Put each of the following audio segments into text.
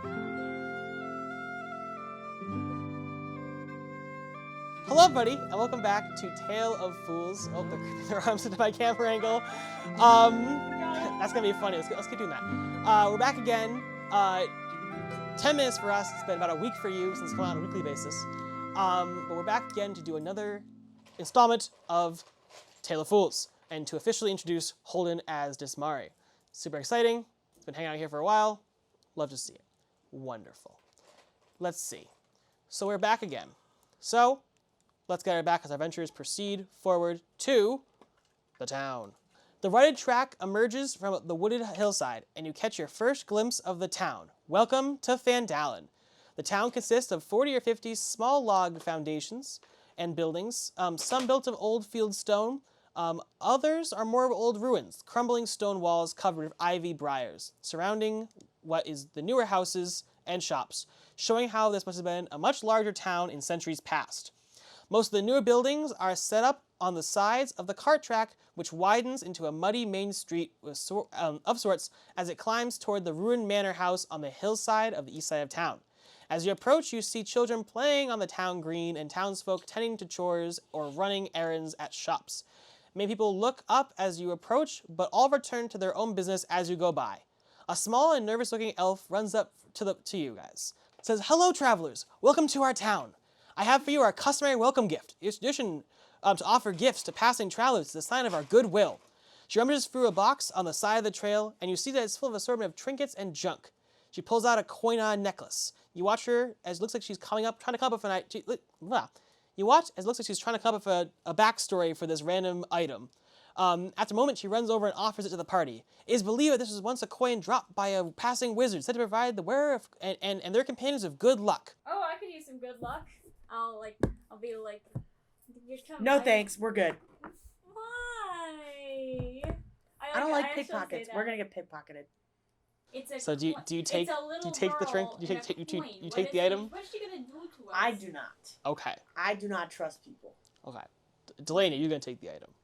Hello, everybody, and welcome back to Tale of Fools. Oh, they're creeping their arms into my camera angle. That's gonna be funny. Let's keep doing that. We're back again. 10 minutes for us. It's been about a week for you since it's come out on a weekly basis. But we're back again to do another installment of Tale of Fools and to officially introduce Holden as Ditzmari. Super exciting. It's been hanging out here for a while. Love to see it. Wonderful. Let's see. So we're back again. So let's get our back as our adventures proceed forward to the town. The rutted track emerges from the wooded hillside, and you catch your first glimpse of the town. Welcome to Phandalin. The town consists of 40 or 50 small log foundations and buildings, some built of old field stone, others are more of old ruins, crumbling stone walls covered with ivy briars, surrounding what is the newer houses and shops, showing how this must have been a much larger town in centuries past. Most of the newer buildings are set up on the sides of the cart track, which widens into a muddy main street of sorts as it climbs toward the ruined manor house on the hillside of the east side of town. As you approach, you see children playing on the town green and townsfolk tending to chores or running errands at shops. Many people look up as you approach, but all return to their own business as you go by. A small and nervous-looking elf runs up to you guys. It says, "Hello, travelers. Welcome to our town. I have for you our customary welcome gift. It's tradition to offer gifts to passing travelers as a sign of our goodwill." She rummages through a box on the side of the trail, and you see that it's full of an assortment of trinkets and junk. She pulls out a coin-on necklace. You watch her as it looks like she's trying to come up with You watch as it looks like she's trying to come up with a backstory for this random item. After a moment, she runs over and offers it to the party. It is believed that this was once a coin dropped by a passing wizard, said to provide the wearer and their companions of good luck. Oh, I could use some good luck. I'll be like, no thanks, we're good. Why? I don't like pickpockets. We're gonna get pickpocketed. So do you take the drink? You take the item? What's she gonna do to us? I do not. Okay. I do not trust people. Okay. Delaney, you're gonna take the item.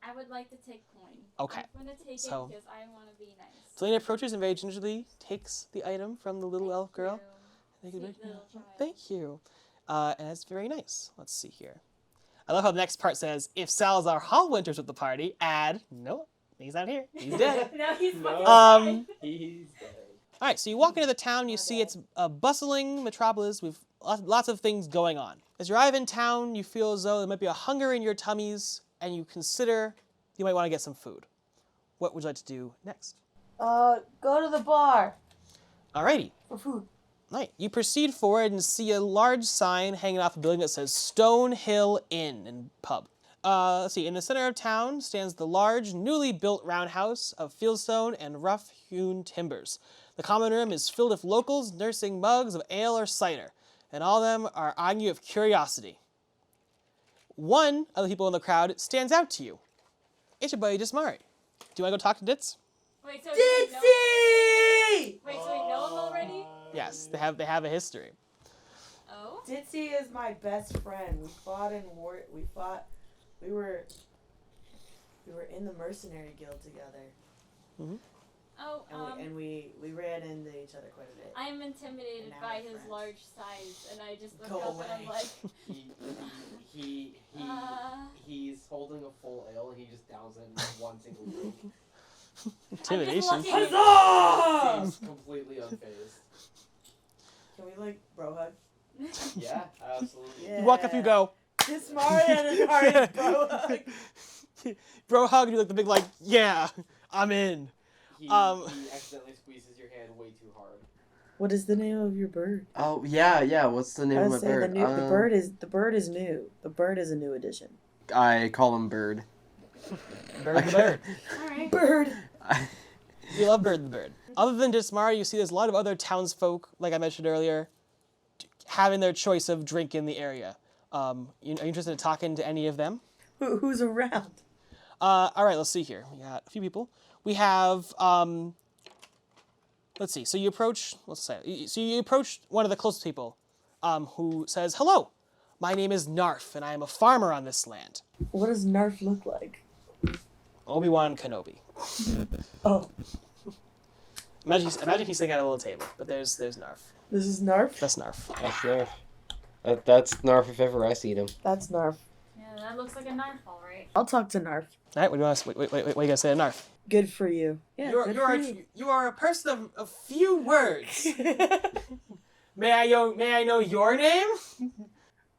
I would like to take coin. Okay. I'm gonna take it because I want to be nice. Delaney approaches and very gingerly takes the item from the little elf girl. Thank you. And it's very nice. Let's see here. I love how the next part says, if Salazar Hallwinter's with the party, add, no, he's not here. He's dead. No, he's dead. He's dead. All right, so you walk into the town, you see it's a bustling metropolis with lots of things going on. As you arrive in town, you feel as though there might be a hunger in your tummies, and you consider you might want to get some food. What would you like to do next? Go to the bar. Alrighty. For food. Right. You proceed forward and see a large sign hanging off a building that says Stone Hill Inn and Pub. Let's see. In the center of town stands the large, newly built roundhouse of fieldstone and rough-hewn timbers. The common room is filled with locals nursing mugs of ale or cider, and all of them are eyeing you with curiosity. One of the people in the crowd stands out to you. It's your buddy Ditzmari. Do you want to go talk to Ditz? Wait, so Ditzy! Wait, so we know him already? Yes, they have a history. Oh? Ditzy is my best friend. We fought in war. We were in the mercenary guild together. Mm-hmm. Oh, and we ran into each other quite a bit. I am intimidated by his large size, and I just look Go up away. and I'm like, he's holding a full ale and he just downs it in one single drink. Intimidation. He's completely unfazed. Can we bro hug? Yeah, absolutely. Yeah. You walk up, you go. Ditzmari and Anari, bro hug. Bro hug, you the big yeah, I'm in. He accidentally squeezes your hand way too hard. What is the name of your bird? Oh yeah. What's the name of my bird? The bird is new. The bird is a new addition. I call him Bird. Bird the bird. alright. Bird. You love Bird the bird. Other than Ditzmari, you see there's a lot of other townsfolk, like I mentioned earlier, having their choice of drink in the area. Are you interested in talking to any of them? Who's around? All right, let's see here. We got a few people. We have, let's see. So you approach, you approach one of the closest people, who says, "Hello, my name is Narf, and I am a farmer on this land." What does Narf look like? Obi-Wan Kenobi. Oh. Imagine he's sitting at a little table, but there's Narf. This is Narf? That's Narf. That's Narf. That's Narf if ever I seen him. That's Narf. Yeah, that looks like a knife, all right. I'll talk to Narf. All right, what do you want to wait, what are you gonna say to Narf? Good for you. Yeah, good for you. You are a person of few words. May I know your name?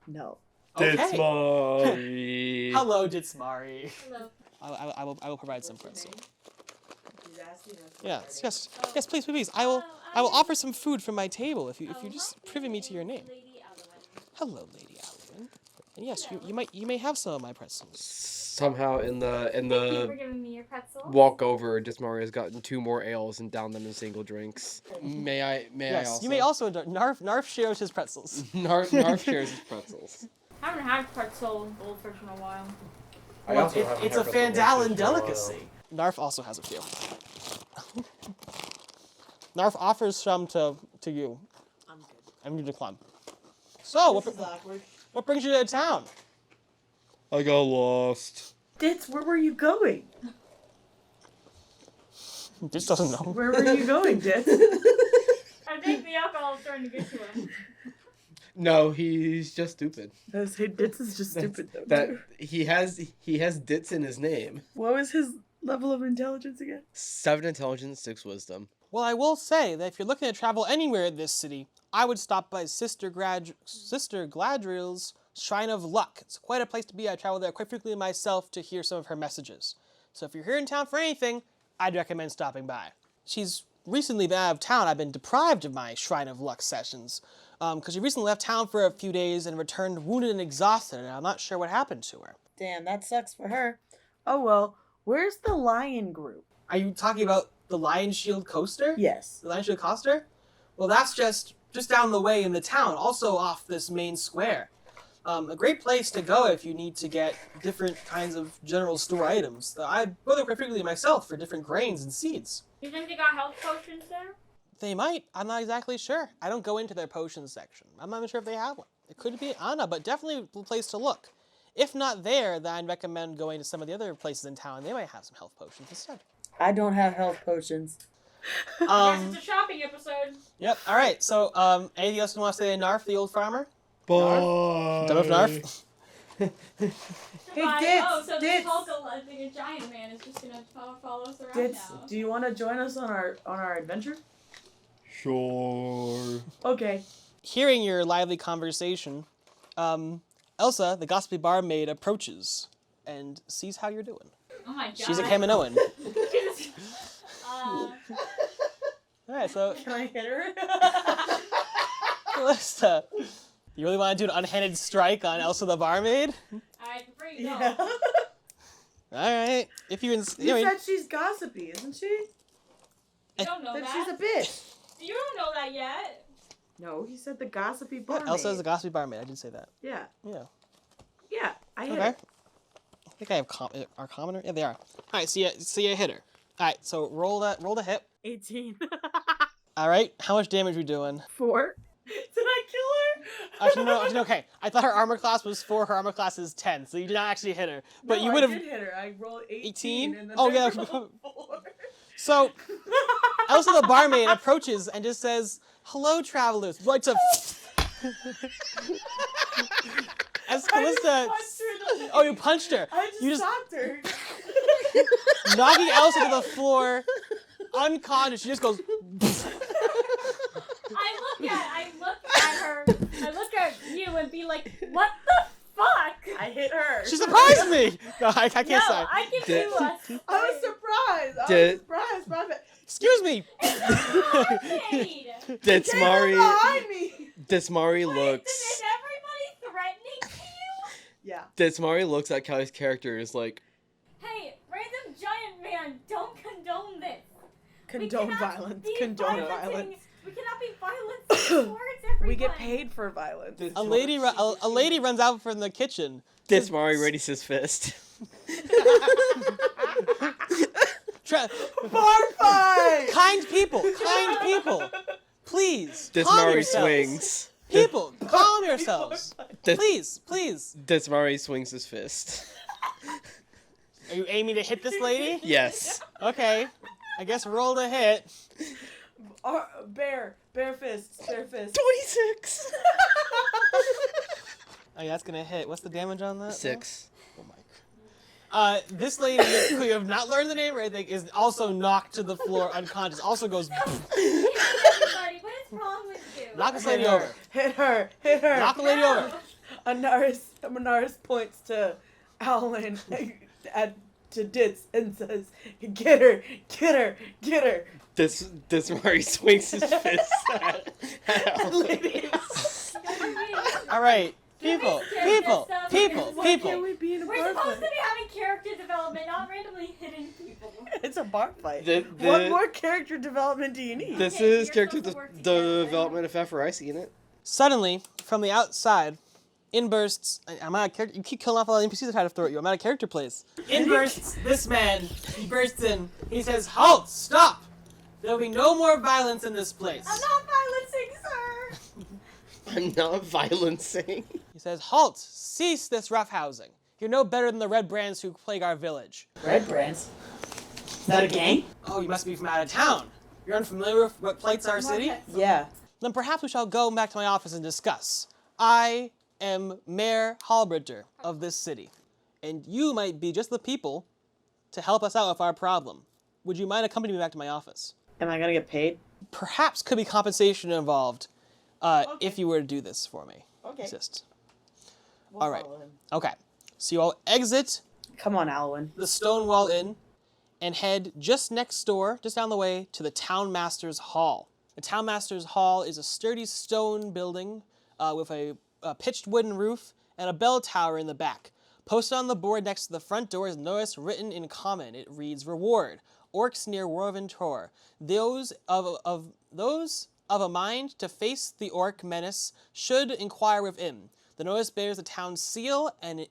No. Okay. Ditzmari. Hello, Ditzmari. Hello. I will provide some pretzel. He's asking us. Yes, please. I will offer some food from my table if you just privy me to your name. Lady Alwyn. Hello, Lady Alwyn. And yes, you may have some of my pretzels. Somehow in Thank you the for giving me your pretzel. walk over, Ditzmari has gotten 2 more ales and downed them in single drinks. May I Yes, also? you may also Narf shares his pretzels. Narf shares his pretzels. I haven't had pretzel goldfish in a while. Well, it's a Phandalin delicacy. Narf also has a few. Narf offers some to you, I'm good. and you decline. So, This is awkward. what brings you to town? I got lost. Ditz, where were you going? This doesn't know. Where were you going, Ditz? I think the alcohol is starting to get to him. No, he's just stupid. Ditz is just stupid though. That too. he has Ditz in his name. What was his level of intelligence again? 7 intelligence, 6 wisdom. Well, I will say that if you're looking to travel anywhere in this city, I would stop by Sister Gladriel's Shrine of Luck. It's quite a place to be. I travel there quite frequently myself to hear some of her messages. So if you're here in town for anything, I'd recommend stopping by. She's recently been out of town. I've been deprived of my Shrine of Luck sessions because she recently left town for a few days and returned wounded and exhausted, and I'm not sure what happened to her. Damn, that sucks for her. Oh well, where's the lion group? Are you talking about the Lion Shield coaster? Yes. The Lion Shield coaster? Well, that's just down the way in the town, also off this main square. A great place to go if you need to get different kinds of general store items. I go there quite frequently myself for different grains and seeds. You think they got health potions there? They might. I'm not exactly sure. I don't go into their potions section. I'm not even sure if they have one. It could be, I don't know, but definitely a place to look. If not there, then I'd recommend going to some of the other places in town. They might have some health potions instead. I don't have health potions. Yes, it's a shopping episode. Yep. All right. So, anything else you want to say to Narf, the old farmer? Bye. Done with Narf? Hey, Goodbye. Ditz, Oh, so Ditz. this Hulk, I think a giant man is just gonna follow us around Ditz, now. do you want to join us on our adventure? Sure. Okay. Hearing your lively conversation, Elsa, the gossipy barmaid, approaches and sees how you're doing. Oh my god. She's a Kaminoan. uh, Alright, so, Can I hit her? Calista, you really want to do an unhanded strike on Elsa the barmaid? Alright, before you go. Yeah. Alright, if you... You said she's gossipy, isn't she? You don't know That that. she's a bitch. You don't know that yet. No, he said the gossipy barmaid. Elsa is a gossipy barmaid, I did say that. Yeah. Yeah. Yeah, I hit Okay. her. I think I have are commoner? Yeah, they are. Alright, so you hit her. Alright, so roll the hit. 18. Alright, how much damage are we doing? 4. Did I kill her? Actually, no, okay. I thought her armor class was 4, her armor class is 10, so you did not actually hit her. But No, you would have... I did hit her. I rolled 18. 18? And then Oh, I yeah. rolled 4. So, Elsa the barmaid approaches and just says, "Hello, travelers." Right to... As Calista... Oh, you punched her. I just You just stopped her. knocking Elsa to the floor, unconscious. She just goes... I look at you and be like, what the fuck? I hit her. She surprised me! No, I can't No, say. I give you a I was surprised. Did- Surprised. Excuse me! barmaid. Ditzmari. Behind me. Ditzmari Wait, looks. is everybody threatening to you? Yeah. Ditzmari looks at Kylie's character and is like, Hey, random giant man, don't condone this. Condone violence. Condone violence. We cannot be violent towards everyone. We get paid for violence. A lady runs out from the kitchen. Ditzmari raises his fist. Bar fight! Kind people! Please, calm Ditzmari yourselves. swings. People, calm yourselves. Dis- Please. Ditzmari swings his fist. Are you aiming to hit this lady? Yes. Okay. I guess roll to hit. Bear fists, bear fists. 26. Oh, yeah, that's gonna hit. What's the damage on that? 6. Oh my. This lady, who you have not learned the name or anything, is also knocked to the floor unconscious. Also goes. Everybody, what is wrong with you? Knock this lady over. Hit her. Knock the lady over. Anaris points to Alan, to Ditz, and says, "Get her. Ditzmari swings his fist at All right, people. Why can't People. we be in a We're bar supposed to fight? be having character development, not randomly hitting people. It's a bar fight. The- What more character development do you need? This Okay, is you're character supposed to work together. development if ever I seen it. Suddenly, from the outside, in bursts. I'm out of character. You keep killing off all the NPCs that try to throw at you. I'm out of character, please. In bursts this man. He bursts in. He says, "Halt! Stop! There will be no more violence in this place." I'm not violencing, sir. I'm not violencing. He says, "Halt! Cease this roughhousing. You're no better than the Redbrands who plague our village." Redbrands? Is that a gang? Oh, you must be from out of town. You're unfamiliar with what plagues our city? Yeah. Then perhaps we shall go back to my office and discuss. I am Mayor Halbringer of this city, and you might be just the people to help us out with our problem. Would you mind accompanying me back to my office? Am I gonna get paid? Perhaps could be compensation involved if you were to do this for me. Okay. Assist. We'll All right. follow him. Okay. So you all exit Come on, Alwyn. the Stonewall Inn and head just next door, just down the way, to the Town Master's Hall. The Town Master's Hall is a sturdy stone building with a pitched wooden roof and a bell tower in the back. Posted on the board next to the front door is notice written in common. It reads, "Reward. Orcs near Warven Tor. Those of a mind to face the orc menace should inquire within." The notice bears the town's seal and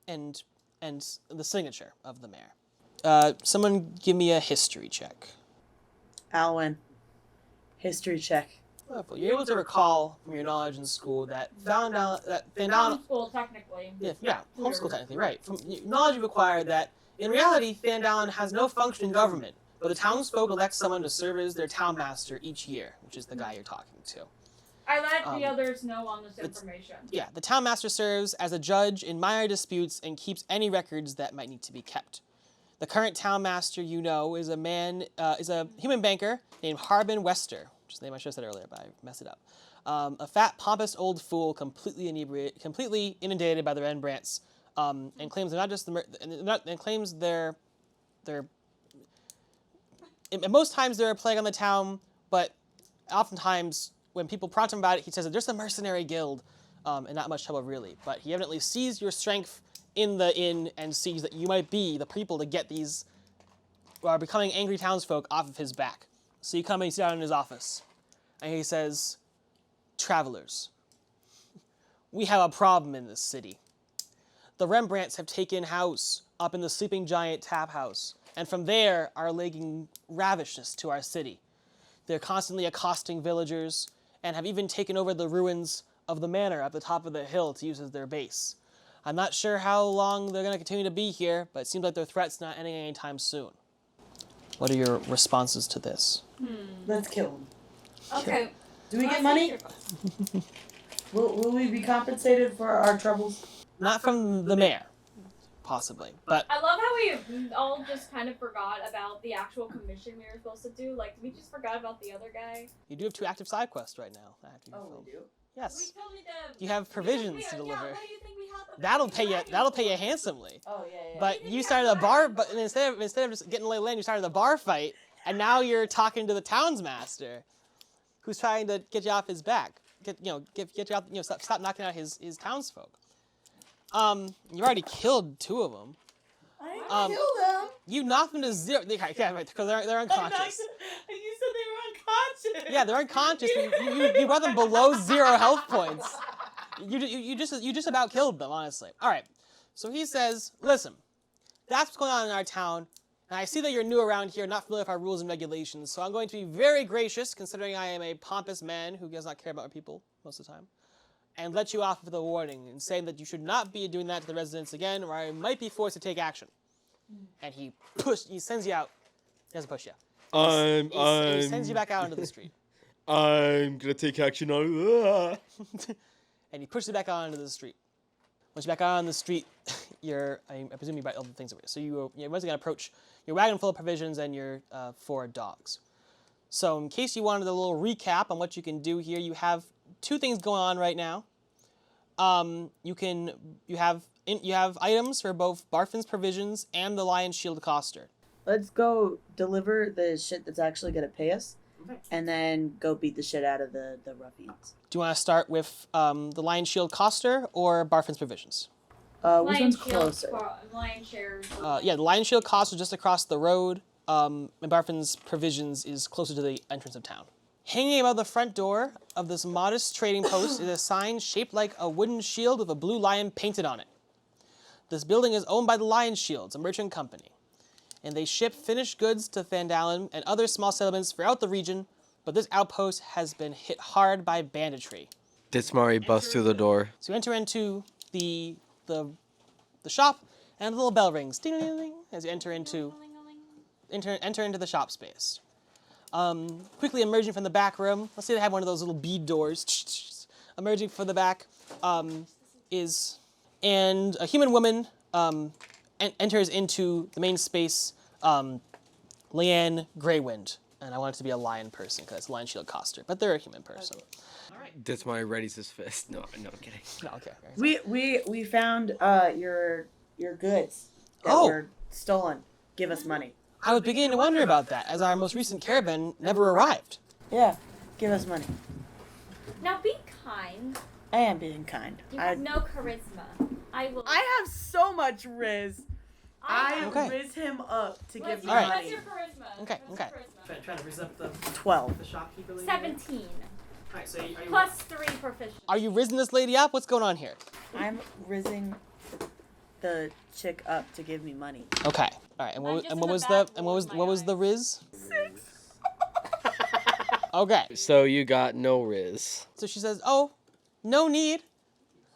the signature of the mayor. Someone give me a history check. Alwyn. History check. Wonderful. You're able to recall from your knowledge in school that Phandalin, Homeschool, technically. yeah, homeschool technically, right. From knowledge you've acquired that, in reality, Phandalin has no function in government, but the townsfolk elect someone to serve as their town master each year, which is the guy you're talking to. I let the others know on this information. Yeah, the town master serves as a judge in minor disputes and keeps any records that might need to be kept. The current town master, you know, is a human banker named Harbin Wester, which is the name I should have said earlier, but I messed it up. A fat, pompous old fool, completely inundated by the Redbrands, and claims they're not just and claims they're and most times they're a plague on the town, but oftentimes when people prompt him about it, he says that there's a mercenary guild, and not much trouble really. But he evidently sees your strength in the inn and sees that you might be the people to get these who are becoming angry townsfolk off of his back. So you come and you sit down in his office, and he says, "Travelers, we have a problem in this city. The Rembrandts have taken house up in the Sleeping Giant Tap House, and from there are laying ravishness to our city. They're constantly accosting villagers and have even taken over the ruins of the manor at the top of the hill to use as their base. I'm not sure how long they're going to continue to be here, but it seems like their threat's not ending anytime soon." What are your responses to this? Let's kill him. Okay. Do we get money? Will we be compensated for our troubles? Not from the mayor, possibly, but I love how we all just kind of forgot about the actual commission we were supposed to do. Like, we just forgot about the other guy. you do have 2 active side quests right now. That have to be Oh, fulfilled. we do? Yes. We still need to... You have provisions to Yeah, deliver. what do you think we have to That'll pay you handsomely. Oh, yeah. But you started a bar, but instead of just getting lay land, you started a bar fight, and now you're talking to the townsmaster, who's trying to get you off his back. Get you out. Stop knocking out his townsfolk. You already killed 2 of them. I didn't Um, kill them. You knocked them to 0. Yeah, right, because they're unconscious. You said they were unconscious. Yeah, they're unconscious. You brought them below 0 health points. You just about killed them, honestly. All right. So he says, "Listen, that's what's going on in our town, and I see that you're new around here, not familiar with our rules and regulations. So I'm going to be very gracious, considering I am a pompous man who does not care about our people most of the time, and let you off with a warning and saying that you should not be doing that to the residents again, or I might be forced to take action." And he sends you out. He doesn't push you. He sends you back out into the street. I'm gonna take action on. And he pushes you back out into the street. Once you're back out on the street, I presume you buy all the things away. So you're once again approach your wagon full of provisions and your 4 dogs. So in case you wanted a little recap on what you can do here, you have 2 things going on right now. You have items for both Barfin's Provisions and the Lion Shield Coster. Let's go deliver the shit that's actually gonna pay us, and then go beat the shit out of the ruffians. Do you want to start with the Lion Shield Coster or Barfin's Provisions? Which one's closer? Lion shares. Yeah, the Lion Shield Coster is just across the road, and Barfin's Provisions is closer to the entrance of town. Hanging above the front door of this modest trading post is a sign shaped like a wooden shield with a blue lion painted on it. This building is owned by the Lion Shields, a merchant company, and they ship finished goods to Phandalin and other small settlements throughout the region, but this outpost has been hit hard by banditry. Ditzmari busts through the door. So you enter into the shop, and the little bell rings, ding ding ding, as you enter into the shop space. Quickly emerging from the back room, let's say they have one of those little bead doors. Emerging from the back and a human woman enters into the main space, Leanne Greywind. And I want it to be a lion person because it's a Lion Shield Coster, but they're a human person. Okay. Ditzmari readies his fist. No, I'm kidding. No, okay. We found your goods that were stolen. Give us money. I was beginning to wonder about that, as our most recent caravan never arrived. Yeah, give us money. Now be kind. I am being kind. You have no charisma. I have so much riz. I Okay. riz him up to give you All right. What's money. your charisma? Okay, What's your okay. charisma? Trying to present the 12. shopkeeper lady. 17. Alright, so are you Plus 3 proficiency. Are you rizzing this lady up? What's going on here? I'm rizzing the chick up to give me money. Okay. All right. And I'm what, just and in what the was back the and rolling what my was the eyes. riz? 6. Okay. So you got no riz. So she says, "Oh, no need.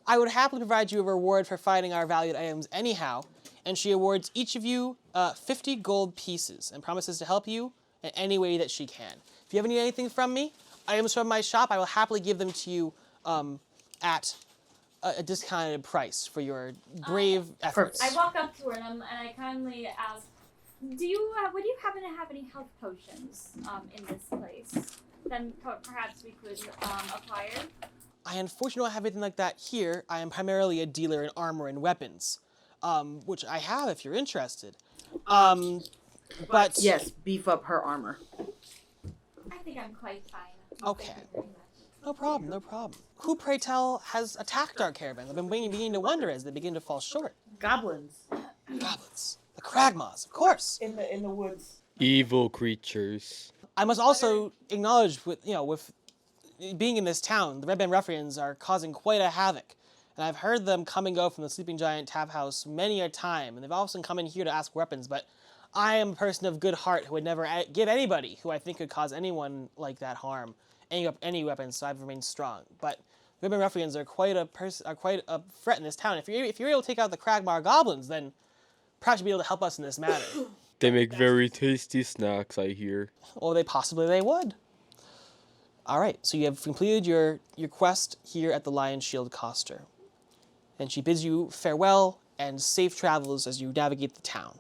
I would happily provide you a reward for finding our valued items anyhow." And she awards each of you 50 gold pieces and promises to help you in any way that she can. If you ever need anything from me, items from my shop, I will happily give them to you at a discounted price for your brave efforts. I walk up to her and I kindly ask, would you happen to have any health potions in this place? Then perhaps we could acquire. I unfortunately don't have anything like that here. I am primarily a dealer in armor and weapons, which I have if you're interested. But Yes, beef up her armor. I think I'm quite fine. Okay. Thank you very much. No problem, no problem. Who, pray tell, has attacked our caravans? I've been beginning to wonder as they begin to fall short. Goblins Goblins. The Kragmaws, of course. in the woods. Evil creatures. I must also acknowledge, with being in this town, the Redbrand Ruffians are causing quite a havoc. And I've heard them come and go from the Sleeping Giant Tap House many a time, and they've often come in here to ask weapons, but I am a person of good heart who would never give anybody who I think could cause anyone like that harm any weapons, so I've remained strong. But the Redbrand Ruffians are quite a threat in this town. If you're able to take out the Kragmar goblins, then perhaps you'll be able to help us in this matter. They make very tasty snacks, I hear. Or they would. All right, so you have completed your quest here at the Lion Shield Coster. And she bids you farewell and safe travels as you navigate the town.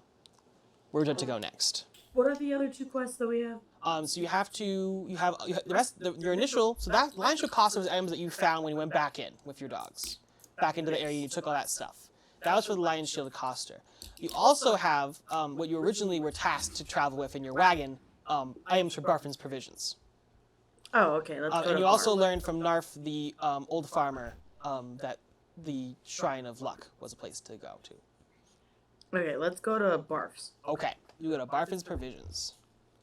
Where would you like to go next? What are the other 2 quests that we have? So you have the rest, your initial, so that Lion Shield Coster was items that you found when you went back in with your dogs. Back into the area, you took all that stuff. That was for the Lion Shield Coster. You also have what you originally were tasked to travel with in your wagon, items for Barfin's Provisions. Oh, okay. Let's go And to you also farm. learned from Narf, the old farmer, that the Shrine of Luck was a place to go to. Okay, let's go to Barf's. Okay, you go to Barfin's Provisions.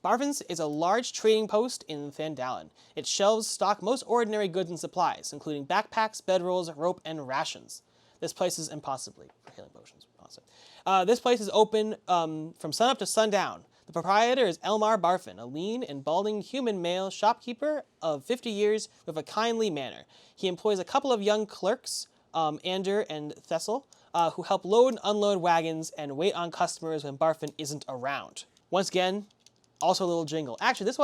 Barfin's is a large trading post in Phandalin. Its shelves stock most ordinary goods and supplies, including backpacks, bedrolls, rope, and rations. This place is impossibly for healing potions. Awesome. This place is open from sunup to sundown. The proprietor is Elmar Barfin, a lean and balding human male shopkeeper of 50 years with a kindly manner. He employs a couple of young clerks, Ander and Thessel, who help load and unload wagons and wait on customers when Barfin isn't around. Once again, Also a little jingle. Actually, in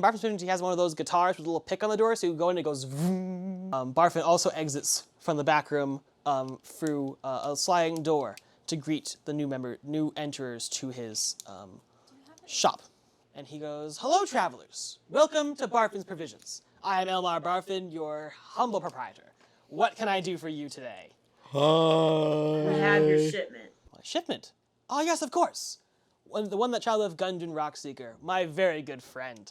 Barfin's Provisions, he has one of those guitars with a little pick on the door, so you go in and it goes vroom. Barfin also exits from the back room through a sliding door to greet the new enterers to his shop. And he goes, "Hello, travelers. Welcome to Barfin's Provisions. I am Elmar Barfin, your humble proprietor. What can I do for you today?" We have your shipment. My shipment? Oh, yes, of course. The one that traveled with Gundren Rockseeker, my very good friend.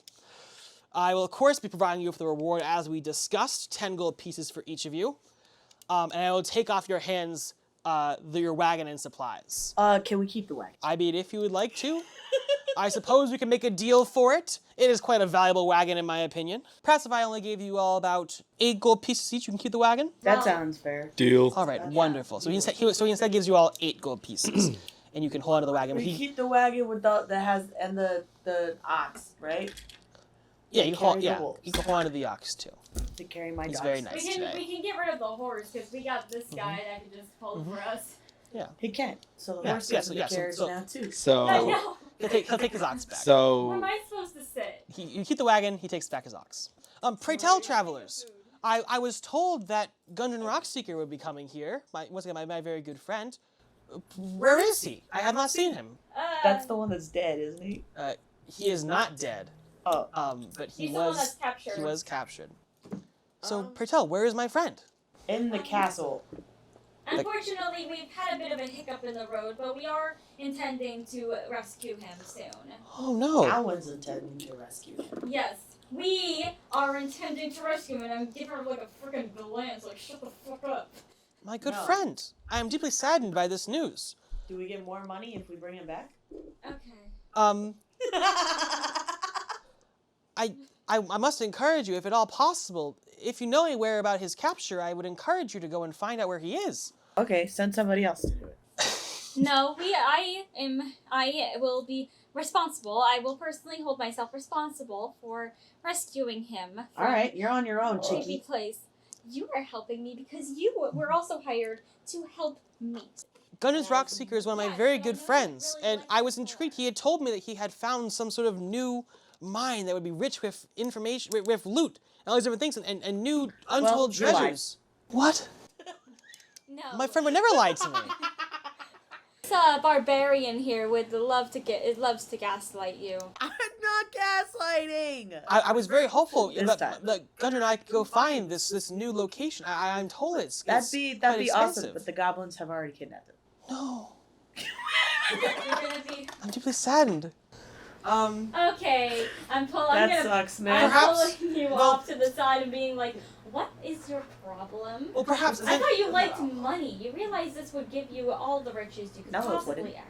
I will, of course, be providing you with the reward as we discussed, 10 gold pieces for each of you. And I will take off your hands your wagon and supplies. Can we keep the wagon? I mean, if you would like to. I suppose we can make a deal for it. It is quite a valuable wagon, in my opinion. Perhaps if I only gave you all about 8 gold pieces each, you can keep the wagon? That sounds fair. Deal. All right, wonderful. So he instead gives you all 8 gold pieces, and you can hold onto the wagon. We keep the wagon with the ox, right? Yeah, you can carry hold. the wolves. You can hold onto the ox too. To carry my He's dogs. very nice We today. can get rid of the horse because we got this guy that can just pull for us. He can. So the Yeah, horse yeah, gets so- the yeah, so- carriage so- now too. I So, know. He'll take his ox back. Where so am I supposed to sit? You keep the wagon. He takes back his ox. Pray tell, travelers. I was told that Gundren Rockseeker would be coming here. Once again, my very good friend. Where is he? I have not seen him. That's the one that's dead, isn't he? He is not dead. Oh. But he He's the one that's captured. He was captured. So pray tell, where is my friend? In the castle. Unfortunately, we've had a bit of a hiccup in the road, but we are intending to rescue him soon. Oh no. Alan's intending to rescue him. Yes, we are intending to rescue him, and I'm giving her like a freaking glance, like shut the fuck up. My good No. friend. I am deeply saddened by this news. Do we get more money if we bring him back? Okay. I must encourage you, if at all possible, if you know anywhere about his capture, I would encourage you to go and find out where he is. Okay, send somebody else to do it. No, I will be responsible. I will personally hold myself responsible for rescuing him from Alright, you're on your own, a creepy Chicky. place. You are helping me because you were also hired to help me. Gundren's Rockseeker is one of my very good friends, and I was intrigued. He had told me that he had found some sort of new mine that would be rich with information, with loot, and all these different things, and new untold you lied. treasures. What? No. My friend would never lie to me. This barbarian here loves to gaslight you. I'm not gaslighting! I was very hopeful This that, time. that Gundren and I could go find this new location. I'm told it's That'd be quite awesome, expensive. but the goblins have already kidnapped him. No, You're gonna be I'm deeply saddened. okay. I'm That sucks, man. I'm Perhaps- pulling you well- off to the side and being like, "What is your problem?" Well, perhaps. I thought you liked money. You realize this would give you all the riches you could No, it possibly wouldn't. act.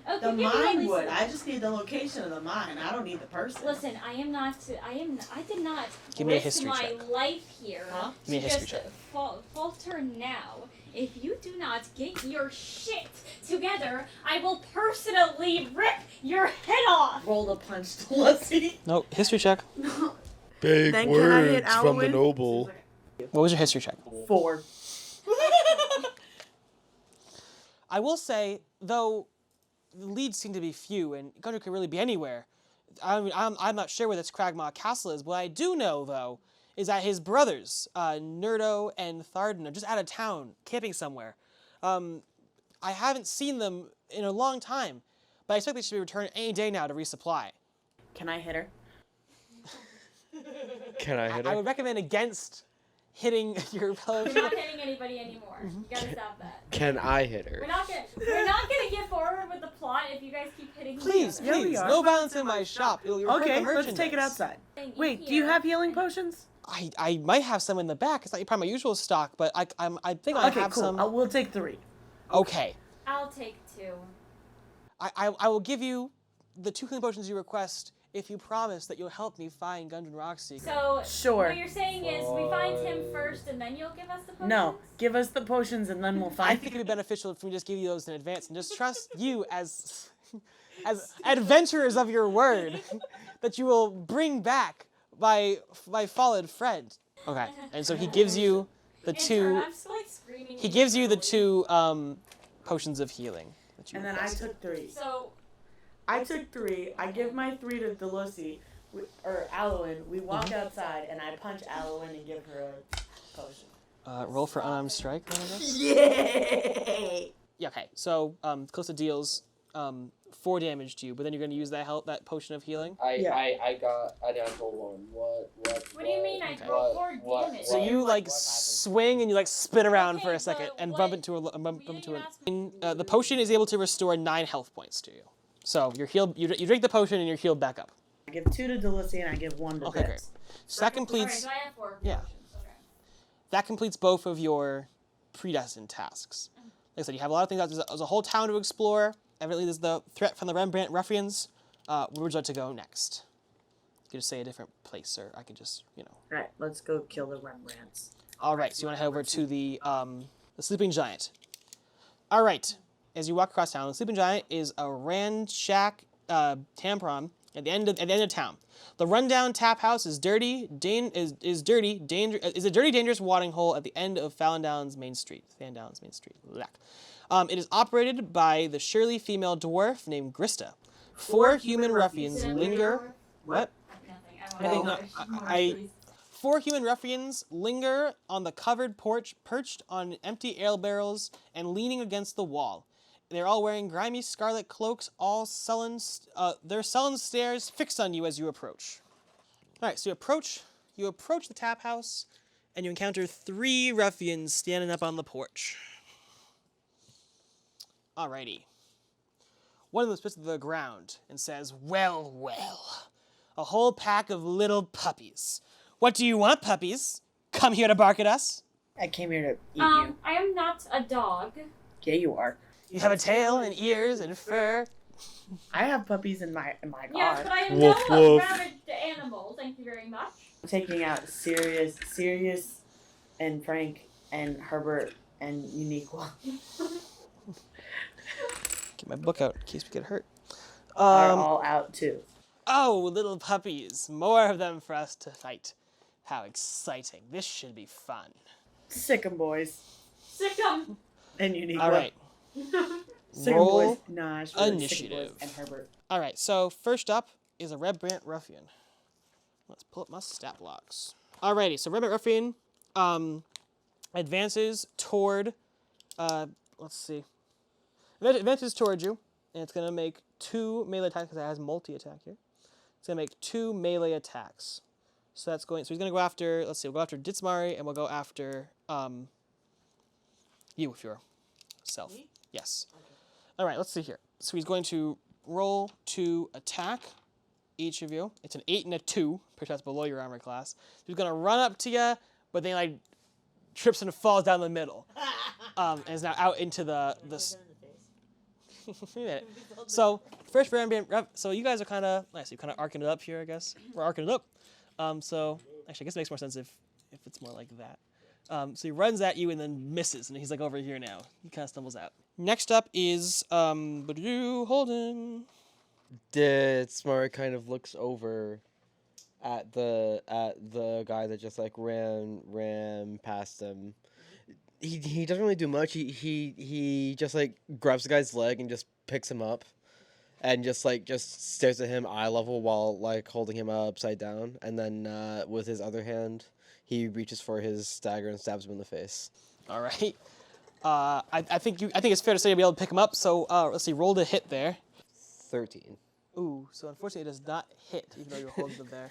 Okay, The give me at mine least- would. I just need the location of the mine. I don't need the person. Listen, I did not Give me a risk history my check. life here Huh? Give me a to history just check. falter now. If you do not get your shit together, I will personally rip your head off. Roll the punch to Lucy. No, history check. big Then can I hit words from the Alwyn? noble. What was your history check? 4. I will say, though, the leads seem to be few, and Gundren could really be anywhere. I mean, I'm not sure where this Cragmaw Castle is. What I do know, though, is that his brothers, Nerdo and Tharden, are just out of town, camping somewhere. I haven't seen them in a long time, but I expect they should be returning any day now to resupply. Can I hit her? Can I hit I her? would recommend against hitting your We're relative. not hitting anybody anymore. You gotta stop that. Can I hit her? We're not gonna get forward with the plot if you guys keep hitting Please, each other. Yeah, we please, are. no violence in my shop. You'll hurt Okay, the let's take it merchandise. outside. Thank Wait, do you here. have healing potions? I might have some in the back. It's not probably my usual stock, but I think I Okay, have cool. some. We'll take 3. Okay. I'll take 2. I will give you the 2 healing potions you request if you promise that you'll help me find Gundren Rockseeker. So Sure. what you're saying is we find him first and then you'll give us the potions? No, give us the potions and then we'll I find. think it'd be beneficial if we just give you those in advance and just trust you as adventurers of your word that you will bring back my fallen friend. Okay, and so he gives you the In turn, 2. I'm still like screaming. He gives you the 2 potions of healing that you And then I requested. took 3. So I took 3. I give my 3 to Delucy, or Alwyn. We walk outside, and I punch Alwyn and give her a potion. Roll for unarmed strike, then, I guess? Yay! Yeah, okay. So, Callista deals 4 damage to you, but then you're going to use that potion of healing. I got a natural 1. What do you mean I Okay. roll 4 What- damage? So you, like, swing and you, like, spin around for Okay, a second but and what- bump into the potion is able to restore 9 health points to you. So you're healed. You drink the potion and you're healed back up. I give 2 to Delucy, and I give 1 to Okay, Ditz. great. So that Alright, completes so I have 4 Yeah. potions. Okay. that completes both of your predestined tasks. Like I said, you have a lot of things. There's a whole town to explore. Evidently, there's the threat from the Redbrand Ruffians. Where would you like to go next? You could just say a different place, or I could just, Alright, let's go kill the Rembrandts. All right, so you want to head over to the Sleeping Giant. All right, as you walk across town, the Sleeping Giant is a ransack tampon at the end of town. The rundown tap house is dirty, is a dirty, dangerous watering hole at the end of Phandalin Main Street. It is operated by the surly female dwarf named Grista. 4 human ruffians linger. What? Nothing. I 4 human ruffians linger on the covered porch, perched on empty ale barrels and leaning against the wall. They're all wearing grimy scarlet cloaks, all sullen. Their sullen stares fixed on you as you approach. All right, so you approach the tap house, and you encounter 3 ruffians standing up on the porch. Alrighty. One of them spits to the ground and says, "Well, well, a whole pack of little puppies. What do you want, puppies? Come here to bark at us? I came here to eat you. I am not a dog. Yeah, you are. You have a tail and ears and fur." I have puppies in my Yes, car. but I am Woof, no woof. rabid animal. Thank you very much. I'm taking out Sirius, and Frank, and Herbert, and Uniqua. Get my book out in case we get hurt. Are all out too. Oh, little puppies. More of them for us to fight. How exciting. This should be fun. Sick 'em, boys. Sick 'em. And Uniqua. All right. Sick 'em, Roll boys. Nah, I should have initiative. Sick 'em, boys and Herbert. All right, so first up is a Redbrand Ruffian. Let's pull up my stat blocks. Alrighty, so Redbrand Ruffian advances toward, let's see. It advances toward you, and it's going to make 2 melee attacks because it has multi-attack here. It's going to make 2 melee attacks. So he's going to go after, let's see, we'll go after Ditzmari, and we'll go after you with your self. Me? Yes. Okay. All right, let's see here. So he's going to roll to attack each of you. It's an 8 and a 2, which that's below your armor class. So he's going to run up to you, but then like trips and falls down the middle. And is now out into the Wait a minute. So first for ambient rep, so you guys are kind of nice. You're kind of arcing it up here, I guess. We're arcing it up. So actually, I guess it makes more sense if it's more like that. So he runs at you and then misses, and he's like over here now. He kind of stumbles out. Next up is Holden. Ditzmari kind of looks over at the guy that just like ran past him. He doesn't really do much. He just like grabs the guy's leg and just picks him up, and just stares at him eye level while like holding him upside down. And then with his other hand, he reaches for his dagger and stabs him in the face. All right. I think it's fair to say you'll be able to pick him up. So let's see. Roll to hit there. 13. Ooh. So unfortunately, it does not hit, even though you're holding him there.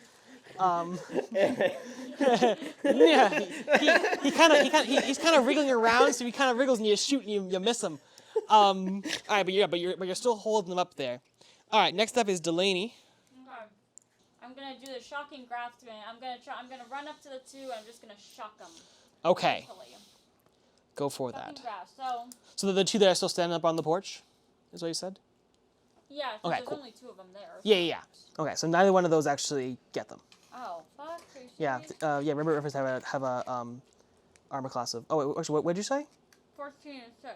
Yeah, he's kind of wriggling around, so he kind of wriggles and you shoot and you miss him. All right, but you're still holding him up there. All right, next up is Delaney. Okay. I'm gonna do the shocking grasp thing. I'm gonna run up to the 2 and I'm just gonna shock them. Okay, Mentally. go for Shocking that. grasp. So the 2 that are still standing up on the porch, is what you said? Yeah, Okay, there's cool. only 2 of them there. Yeah. Okay, so neither one of those actually get them. Oh, fuck. Are you Yeah, serious? Remember, reference have a armor class of. Oh, wait, actually, what did you say? 14 and 6.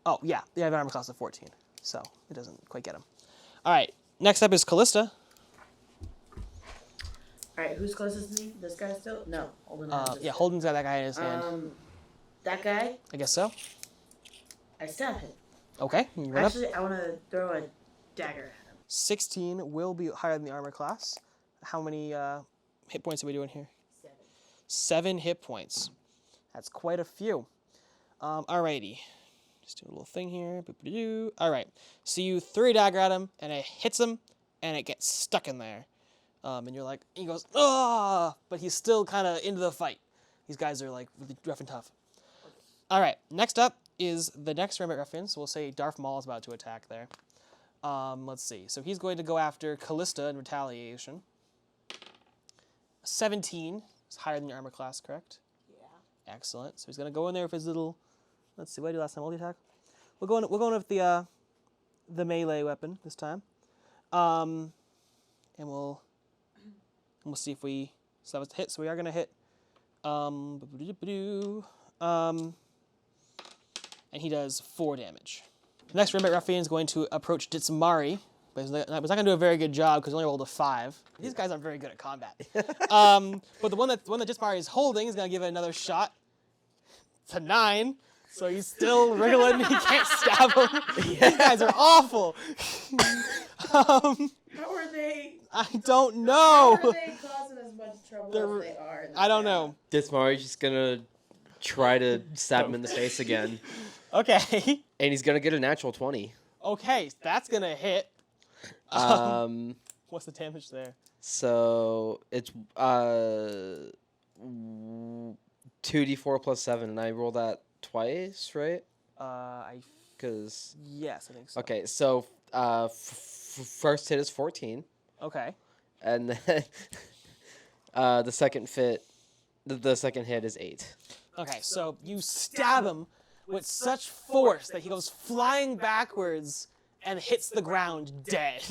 Oh, yeah, they have an armor class of 14, so it doesn't quite get them. All right, next up is Callista. Alright, who's closest to me? This guy still? No. Holden has this Yeah, guy. Holden's got that guy in his hand. That guy, I guess so. I stab him. Okay, you run up. Actually, I want to throw a dagger at him. 16 will be higher than the armor class. How many hit points are we doing here? 7 hit points. That's quite a few. Alrighty. Just do a little thing here. Boop-a-doo. Alright. So you throw a dagger at him, and it hits him, and it gets stuck in there. And you're like, he goes, ah! But he's still kind of into the fight. These guys are like really rough and tough. Alright. Next up is the next Redbrand Ruffian. So we'll say Darth Maul is about to attack there. Let's see. So he's going to go after Callista in retaliation. 17 is higher than your armor class, correct? Yeah. Excellent. So he's gonna go in there with his little. Let's see. What did I do last time? Multi attack. We're going with the melee weapon this time. And we'll see if we. So that was the hit. So we are gonna hit. And he does 4 damage. The next Redbrand Ruffian is going to approach Ditzmari, but he's not going to do a very good job because he only rolled a 5. These guys aren't very good at combat. But the one that Ditzmari is holding is going to give it another shot. It's a 9, so he's still wriggling. He can't stab him. These guys are awful. How are they? I don't know. How are they causing as much trouble as they are? I don't know. Ditzmari's just gonna try to stab him in the face again. Okay. And he's gonna get a natural 20. Okay, that's going to hit. What's the damage there? So it's 2d4 plus 7, and I roll that twice, right? Because Yes, I think so. okay, so first hit is 14, Okay. and then the second hit is 8. Okay, so you stab him with such force that he goes flying backwards and hits the ground dead.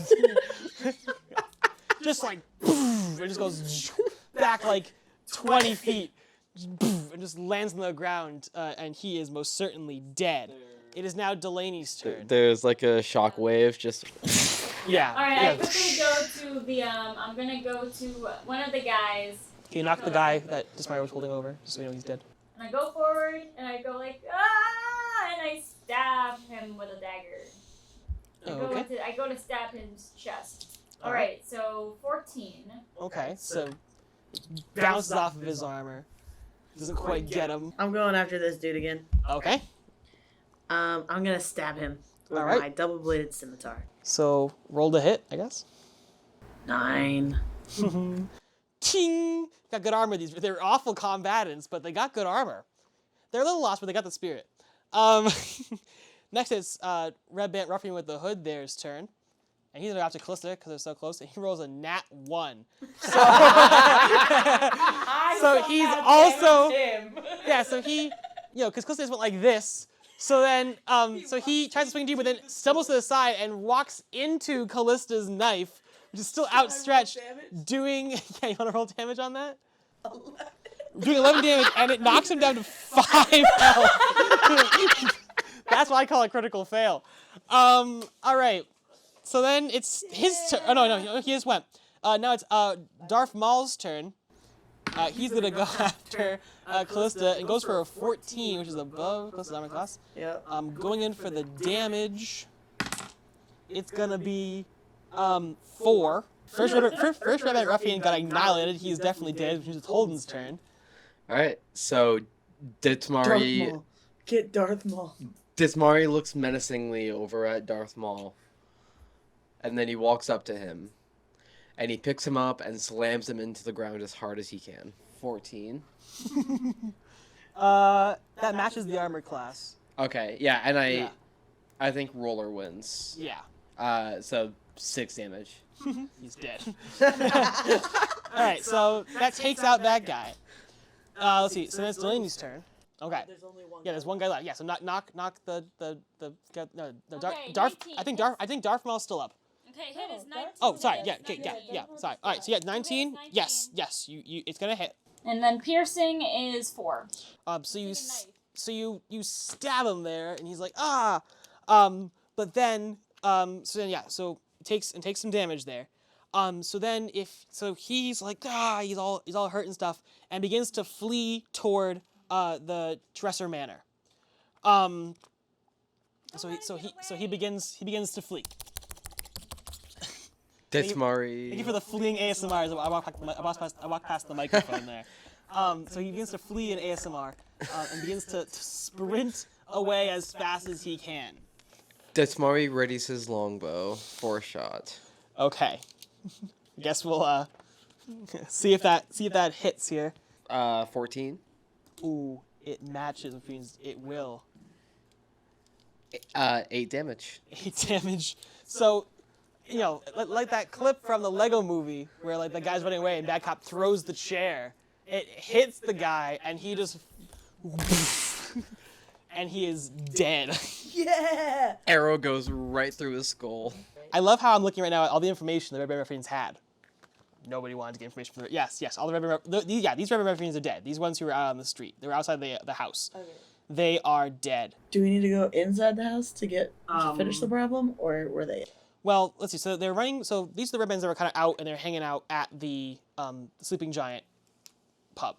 Just like, poof, it just goes back like 20 feet and just lands on the ground, and he is most certainly dead. It is now Delaney's turn. There's like a shock wave, just Yeah. All right, yeah. I quickly go to the. I'm gonna go to one of the guys, Can you knock the guy that Ditzmari was holding over, just so we know he's dead? and I go forward, and I go like ah, and I stab him with a dagger. I go to stab his chest. All right, so 14. Okay, so it bounces off of his armor. Doesn't quite get him. I'm going after this dude again. Okay. I'm gonna stab him with Alright. my double-bladed scimitar. So roll to hit, I guess. 9. Ting! Got good armor. They're awful combatants, but they got good armor. They're a little lost, but they got the spirit. Next is Redbrand Ruffian with the hood. There's turn, and he's gonna go after Callista because they're so close. And he rolls a nat 1. So he's also So he, because Callista just went like this. So then, so he tries to swing to you, but then stumbles to the side and walks into Callista's knife, which is still outstretched, doing. Yeah, you want to roll damage on that? 11. Doing 11 damage, and it knocks him down to 5 health. That's why I call it critical fail. All right. So then it's his turn. Oh no, he just went. Now it's Darth Maul's turn. He's gonna go after Callista and goes for a 14, which is above Callista's armor class. Yep. Going in for the damage. It's gonna be 4. First Redbrand Ruffian got annihilated. He's definitely dead, which is Holden's turn. all right. So Darth Ditzmari Maul. Get Darth Maul. looks menacingly over at Darth Maul, and then he walks up to him, and he picks him up and slams him into the ground as hard as he can. 14. That matches the armor class. Okay, yeah, and Yeah. I think Roller wins. Yeah. So 6 damage. He's dead. Alright, so that takes out that guy. Let's see, so then it's Delaney's turn. Okay. There's only one. Yeah, there's one guy left. Yeah, so knock the guy, no, Okay, Darth. 19. I think Darth Maul's still up. Okay, hit is 19. Oh, sorry. Yeah, Yes, okay, yeah, 19. yeah. Sorry. All right, so yeah, 19. 19. Yes. You. It's gonna hit. And then piercing is 4. So you, Take a knife. so you stab him there, and he's like ah. But then so takes some damage there. So then he's like he's all hurt and stuff, and begins to flee toward the Dresser Manor. So he begins to flee. Ditzmari. Thank you for the fleeing ASMR. As I walk past the microphone there. So he begins to flee in ASMR and begins to sprint away as fast as he can. Ditzmari readies his longbow for a shot. Okay. Guess we'll see if that hits here. 14. Ooh, it matches, which means it will. 8 damage. 8 damage. So, you know, like that clip from the Lego movie where like the guy's running away and Bad Cop throws the chair. It hits the guy and he just and he is dead. Yeah! Arrow goes right through his skull. I love how I'm looking right now at all the information the Redbrand Ruffians had. Nobody wanted to get information from the... Yes, all the Redbrand... these Redbrand Ruffians are dead. These ones who were out on the street. They were outside the house. Okay. They are dead. Do we need to go inside the house to finish the problem, or were they? Well, let's see. So they're running... So these are the Redbands that were kind of out, and they're hanging out at the Sleeping Giant pub.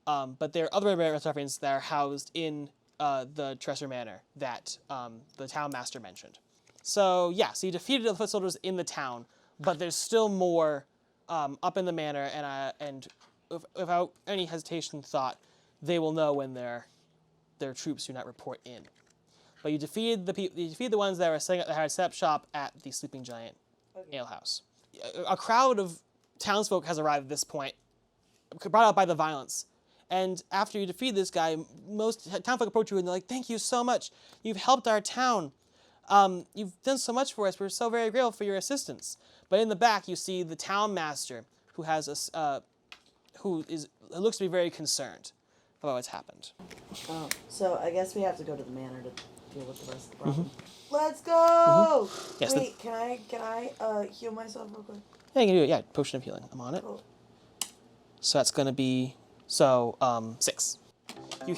But there are other Redbrand Ruffians that are housed in the Tresor Manor that the town master mentioned. So yeah, so you defeated the foot soldiers in the town, but there's still more up in the manor, and without any hesitation, thought they will know when their troops do not report in. But you defeated the ones that had set up shop at the Sleeping Giant Ale House. A crowd of townsfolk has arrived at this point, brought out by the violence. And after you defeat this guy, most townfolk approach you and they're like, "Thank you so much. You've helped our town. You've done so much for us. We're so very grateful for your assistance." But in the back, you see the town master, who looks to be very concerned about what's happened. Oh, so I guess we have to go to the manor to deal with the rest of the problem. Let's go! Yes, Wait, can I heal myself real quick? Yeah, you can do it. Yeah, potion of healing. I'm on it. Cool. So that's gonna be 6. You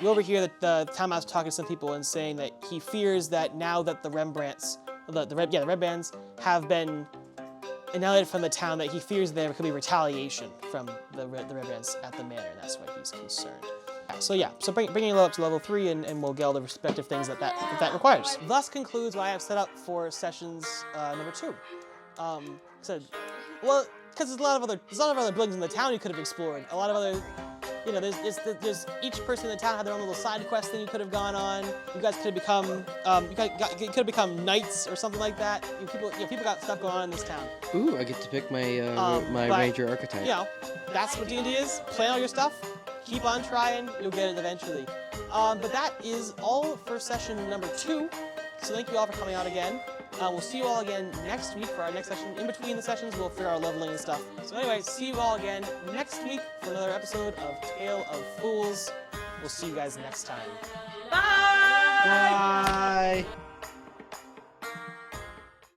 overhear the town master talking to some people and saying that he fears that now that the Rembrandts, the Redbands have been annihilated from the town, that he fears there could be retaliation from the Redbands at the manor, and that's why he's concerned. So bringing it up to level 3, and we'll get all the respective things that requires. Thus concludes what I have set up for sessions number 2. Because there's a lot of other buildings in the town you could have explored. A lot of other, there's each person in the town had their own little side quest thing you could have gone on. You guys could have become, could have become knights or something like that. People got stuff going on in this town. Ooh, I get to pick my ranger archetype. That's what D&D is. Plan all your stuff. Keep on trying. You'll get it eventually. But that is all for session number 2. So thank you all for coming out again. We'll see you all again next week for our next session. In between the sessions, we'll figure out leveling and stuff. So anyway, see you all again next week for another episode of Tale of Fools. We'll see you guys next time. Bye! Bye.